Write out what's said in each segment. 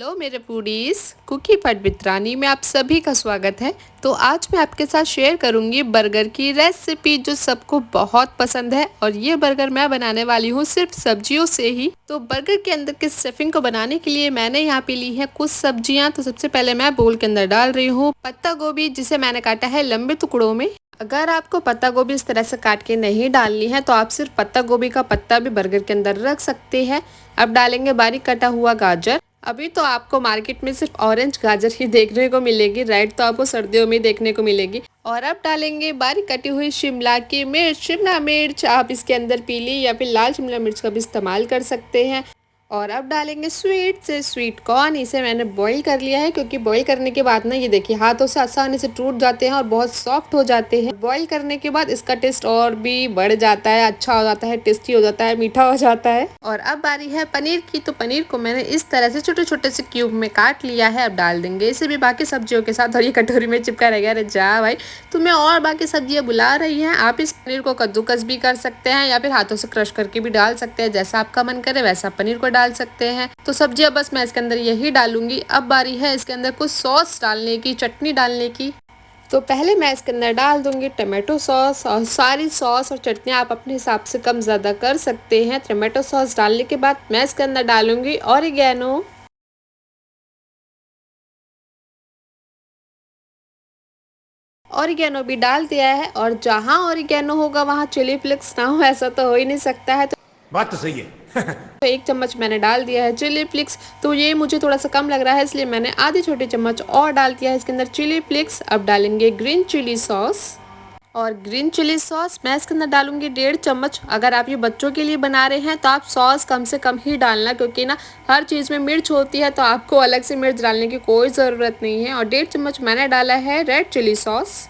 Hello मेरे foodies, cookie फट with रानी में आप सभी का स्वागत है। तो आज मैं आपके साथ शेयर करूंगी बर्गर की रेसिपी जो सबको बहुत पसंद है। और ये बर्गर मैं बनाने वाली हूँ सिर्फ सब्जियों से ही। तो बर्गर के अंदर के स्टफिंग को बनाने के लिए मैंने यहाँ पे ली है कुछ सब्जियां। तो सबसे पहले मैं बोल के अंदर डाल रही हूँ पत्ता गोभी, जिसे मैंने काटा है लंबे टुकड़ों में। अगर आपको पत्ता गोभी इस तरह से काट के नहीं डालनी है तो आप सिर्फ पत्ता गोभी का पत्ता भी बर्गर के अंदर रख सकते हैं। अब डालेंगे बारीक कटा हुआ गाजर। अभी तो आपको मार्केट में सिर्फ ऑरेंज गाजर ही देखने को मिलेगी, रेड तो आपको सर्दियों में देखने को मिलेगी। और अब डालेंगे बारीक कटी हुई शिमला की मिर्च। शिमला मिर्च आप इसके अंदर पीली या फिर लाल शिमला मिर्च का भी इस्तेमाल कर सकते हैं। और अब डालेंगे स्वीट से स्वीट कॉर्न। इसे मैंने बॉईल कर लिया है क्योंकि बॉईल करने के बाद ना ये देखिए हाथों से आसानी से टूट जाते हैं और बहुत सॉफ्ट हो जाते हैं। बॉईल करने के बाद इसका टेस्ट और भी बढ़ जाता है, अच्छा हो जाता है, टेस्टी हो जाता है, मीठा हो जाता है। और अब बारी है पनीर की। तो पनीर को मैंने इस तरह से छोटे छोटे से क्यूब में काट लिया है। अब डाल देंगे इसे भी बाकी सब्जियों के साथ। और ये कटोरी में चिपका रह गया। अरे जा भाई, तुम्हें और बाकी सब्जियां बुला रही हैं। आप इस पनीर को कद्दूकस भी कर सकते हैं या फिर हाथों से क्रश करके भी डाल सकते हैं। जैसा आपका मन करे वैसा पनीर को डाल सकते हैं। तो सब्जियां बस मैं इसके अंदर यही डालूंगी। अब बारी है इसके अंदर कुछ सॉस डालने की, चटनी डालने की। तो पहले मैं इसके अंदर डाल दूंगी टमाटो सॉस। और सारी सॉस और चटनी आप अपने हिसाब से कम ज़्यादा कर सकते हैं। टमाटो सॉस डालने के बाद मैं इसके अंदर डालूंगी ऑरिगेनो। ऑरिगेनो भी डाल दिया है। और जहाँ ऑरिगेनो होगा वहाँ चिली फ्लेक्स ना हो, ऐसा तो हो ही नहीं सकता है। तो बात तो सही है। तो 1 चम्मच मैंने डाल दिया है चिली फ्लेक्स। तो ये मुझे थोड़ा सा कम लग रहा है, इसलिए मैंने आधी छोटी चम्मच और डाल दिया है इसके अंदर चिली फ्लेक्स। अब डालेंगे ग्रीन चिली सॉस। और ग्रीन चिली सॉस मैं इसके अंदर डालूंगी 1.5 चम्मच। अगर आप ये बच्चों के लिए बना रहे हैं तो आप सॉस कम से कम ही डालना, क्योंकि ना हर चीज़ में मिर्च होती है, तो आपको अलग से मिर्च डालने की कोई ज़रूरत नहीं है। और 1.5 चम्मच मैंने डाला है रेड चिली सॉस।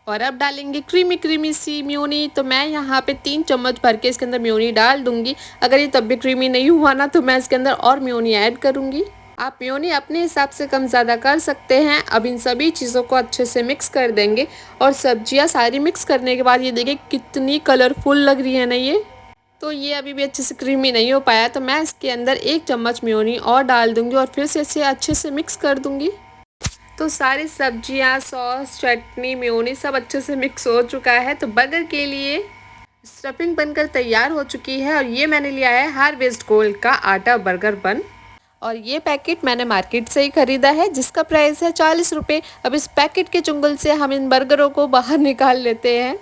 और अब डालेंगे क्रीमी क्रीमी सी म्योनी। तो मैं यहाँ पे 3 चम्मच भर के इसके अंदर म्योनी डाल दूंगी। अगर ये तब भी क्रीमी नहीं हुआ ना तो मैं इसके अंदर और म्योनी ऐड करूंगी। आप म्योनी अपने हिसाब से कम ज़्यादा कर सकते हैं। अब इन सभी चीज़ों को अच्छे से मिक्स कर देंगे। और सब्जियाँ सारी मिक्स करने के बाद ये देखिए कितनी कलरफुल लग रही है ना ये। तो ये अभी भी अच्छे से क्रीमी नहीं हो पाया, तो मैं इसके अंदर 1 चम्मच म्योनी और डाल दूंगी और फिर से इसे अच्छे से मिक्स कर दूंगी। तो सारी सब्जियां, सॉस, चटनी, मेयोनीज सब अच्छे से मिक्स हो चुका है। तो बर्गर के लिए स्टफिंग बनकर तैयार हो चुकी है। और ये मैंने लिया है हार्वेस्ट गोल्ड का आटा बर्गर बन। और ये पैकेट मैंने मार्केट से ही खरीदा है, जिसका प्राइस है 40 रुपये। अब इस पैकेट के चुंगल से हम इन बर्गरों को बाहर निकाल लेते हैं।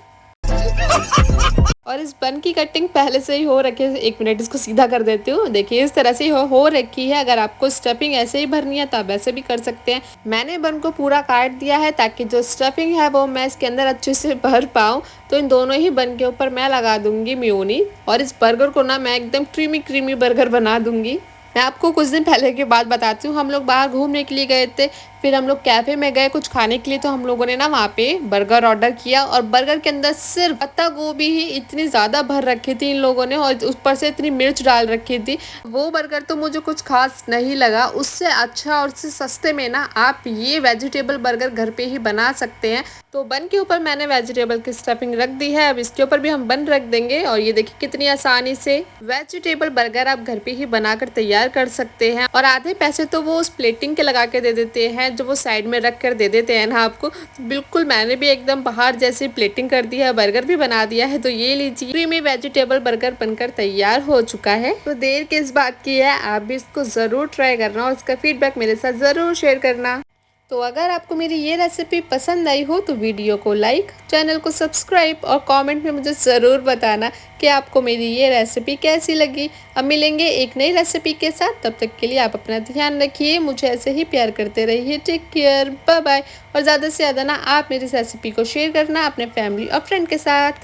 और इस बन की कटिंग पहले से ही हो रखी है। 1 मिनट इसको सीधा कर देती हूँ। देखिए इस तरह से हो रखी है। अगर आपको स्टफिंग ऐसे ही भरनी है तो आप ऐसे भी कर सकते हैं। मैंने बन को पूरा काट दिया है ताकि जो स्टफिंग है वो मैं इसके अंदर अच्छे से भर पाऊँ। तो इन दोनों ही बन के ऊपर मैं लगा दूंगी मेयोनीज। और इस बर्गर को ना मैं एकदम क्रीमी क्रीमी बर्गर बना दूंगी। मैं आपको कुछ दिन पहले की बात बताती हूँ। हम लोग बाहर घूमने के लिए गए थे, फिर हम लोग कैफ़े में गए कुछ खाने के लिए। तो हम लोगों ने ना वहाँ पे बर्गर ऑर्डर किया। और बर्गर के अंदर सिर्फ पत्ता गोभी ही इतनी ज़्यादा भर रखी थी इन लोगों ने, और ऊपर से इतनी मिर्च डाल रखी थी। वो बर्गर तो मुझे कुछ खास नहीं लगा। उससे अच्छा और उससे सस्ते में ना आप ये वेजिटेबल बर्गर घर पे ही बना सकते हैं। तो बन के ऊपर मैंने वेजिटेबल की स्टफिंग रख दी है। अब इसके ऊपर भी हम बन रख देंगे। और ये देखिए कितनी आसानी से वेजिटेबल बर्गर आप घर पे ही बनाकर तैयार कर सकते हैं। और आधे पैसे तो वो उस प्लेटिंग के लगा के दे देते हैं जो वो साइड में रख कर दे देते हैं ना आपको। तो बिल्कुल मैंने भी एकदम बाहर जैसी प्लेटिंग कर दी है, बर्गर भी बना दिया है। तो ये लीजिए क्रीमी वेजिटेबल बर्गर बनकर तैयार हो चुका है। तो देर किस बात की है, आप भी इसको ज़रूर ट्राई करना और इसका फीडबैक मेरे साथ ज़रूर शेयर करना। तो अगर आपको मेरी ये रेसिपी पसंद आई हो तो वीडियो को लाइक, चैनल को सब्सक्राइब और कमेंट में मुझे ज़रूर बताना कि आपको मेरी ये रेसिपी कैसी लगी। अब मिलेंगे एक नई रेसिपी के साथ। तब तक के लिए आप अपना ध्यान रखिए, मुझे ऐसे ही प्यार करते रहिए। Take care, bye bye. और ज़्यादा से ज़्यादा ना आप मेरी रेसिपी को शेयर करना अपने फैमिली और फ्रेंड के साथ।